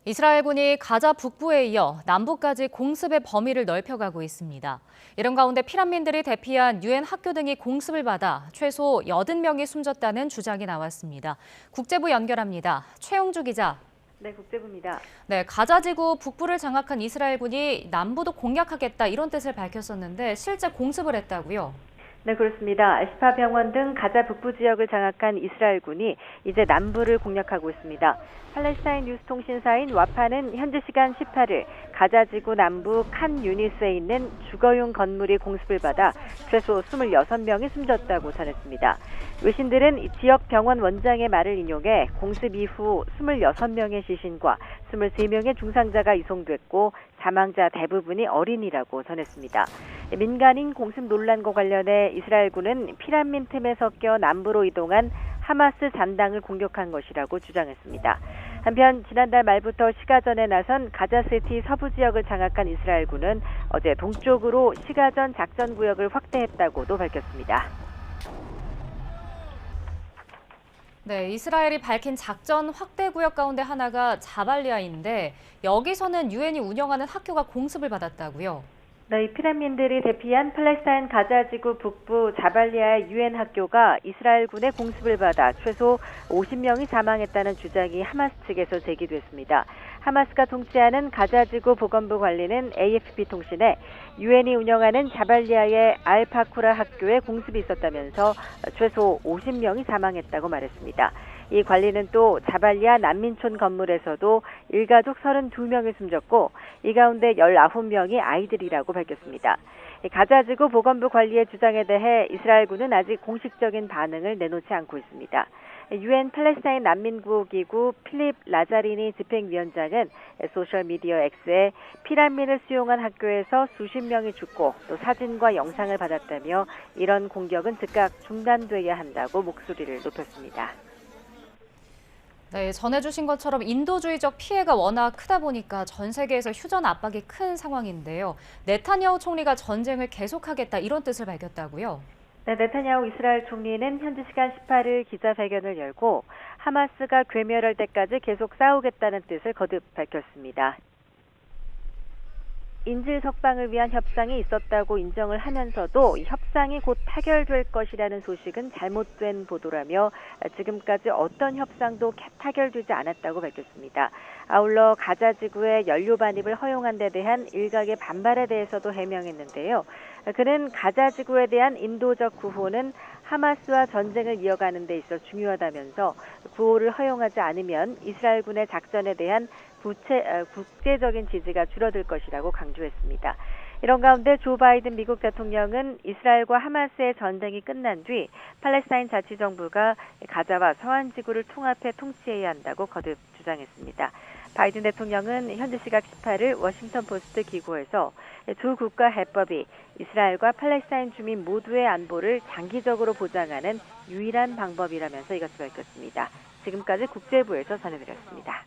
이스라엘군이 가자 북부에 이어 남부까지 공습의 범위를 넓혀가고 있습니다. 이런 가운데 피난민들이 대피한 유엔 학교 등이 공습을 받아 최소 80명이 숨졌다는 주장이 나왔습니다. 국제부 연결합니다. 최영주 기자. 네, 국제부입니다. 네, 가자지구 북부를 장악한 이스라엘군이 남부도 공략하겠다 이런 뜻을 밝혔었는데 실제 공습을 했다고요? 네, 그렇습니다. 시파 병원 등 가자 북부 지역을 장악한 이스라엘군이 이제 남부를 공략하고 있습니다. 팔레스타인 뉴스통신사인 와파는 현지 시간 18일 가자 지구 남부 칸 유니스에 있는 주거용 건물이 공습을 받아 최소 26명이 숨졌다고 전했습니다. 외신들은 지역 병원 원장의 말을 인용해 공습 이후 26명의 시신과 23명의 중상자가 이송됐고 사망자 대부분이 어린이라고 전했습니다. 민간인 공습 논란과 관련해 이스라엘군은 피난민 틈에 섞여 남부로 이동한 하마스 잔당을 공격한 것이라고 주장했습니다. 한편 지난달 말부터 시가전에 나선 가자시티 서부 지역을 장악한 이스라엘군은 어제 동쪽으로 시가전 작전 구역을 확대했다고도 밝혔습니다. 네, 이스라엘이 밝힌 작전 확대 구역 가운데 하나가 자발리아인데 여기서는 유엔이 운영하는 학교가 공습을 받았다고요? 네, 이 피난민들이 대피한 팔레스타인 가자지구 북부 자발리아의 유엔 학교가 이스라엘군의 공습을 받아 최소 50명이 사망했다는 주장이 하마스 측에서 제기됐습니다. 하마스가 통치하는 가자지구 보건부 관리는 AFP 통신에 유엔이 운영하는 자발리아의 알파쿠라 학교에 공습이 있었다면서 최소 50명이 사망했다고 말했습니다. 이 관리는 또 자발리아 난민촌 건물에서도 일가족 32명이 숨졌고 이 가운데 19명이 아이들이라고 밝혔습니다. 가자지구 보건부 관리의 주장에 대해 이스라엘군은 아직 공식적인 반응을 내놓지 않고 있습니다. 유엔 팔레스타인 난민구호기구 필립 라자리니 집행위원장은 소셜미디어 X에 피난민을 수용한 학교에서 수십 명이 죽고 또 사진과 영상을 받았다며 이런 공격은 즉각 중단돼야 한다고 목소리를 높였습니다. 네, 전해주신 것처럼 인도주의적 피해가 워낙 크다 보니까 전 세계에서 휴전 압박이 큰 상황인데요. 네타냐후 총리가 전쟁을 계속하겠다 이런 뜻을 밝혔다고요? 네, 네타냐후 이스라엘 총리는 현지 시간 18일 기자회견을 열고 하마스가 괴멸할 때까지 계속 싸우겠다는 뜻을 거듭 밝혔습니다. 인질 석방을 위한 협상이 있었다고 인정을 하면서도 협상이 곧 타결될 것이라는 소식은 잘못된 보도라며 지금까지 어떤 협상도 타결되지 않았다고 밝혔습니다. 아울러 가자 지구의 연료 반입을 허용한 데 대한 일각의 반발에 대해서도 해명했는데요. 그는 가자 지구에 대한 인도적 구호는 하마스와 전쟁을 이어가는 데 있어 중요하다면서 구호를 허용하지 않으면 이스라엘군의 작전에 대한 국제적인 지지가 줄어들 것이라고 강조했습니다. 이런 가운데 조 바이든 미국 대통령은 이스라엘과 하마스의 전쟁이 끝난 뒤 팔레스타인 자치정부가 가자와 서한 지구를 통합해 통치해야 한다고 거듭 주장했습니다. 바이든 대통령은 현지 시각 18일 워싱턴 포스트 기고에서 두 국가 해법이 이스라엘과 팔레스타인 주민 모두의 안보를 장기적으로 보장하는 유일한 방법이라면서 이것을 밝혔습니다. 지금까지 국제부에서 전해드렸습니다.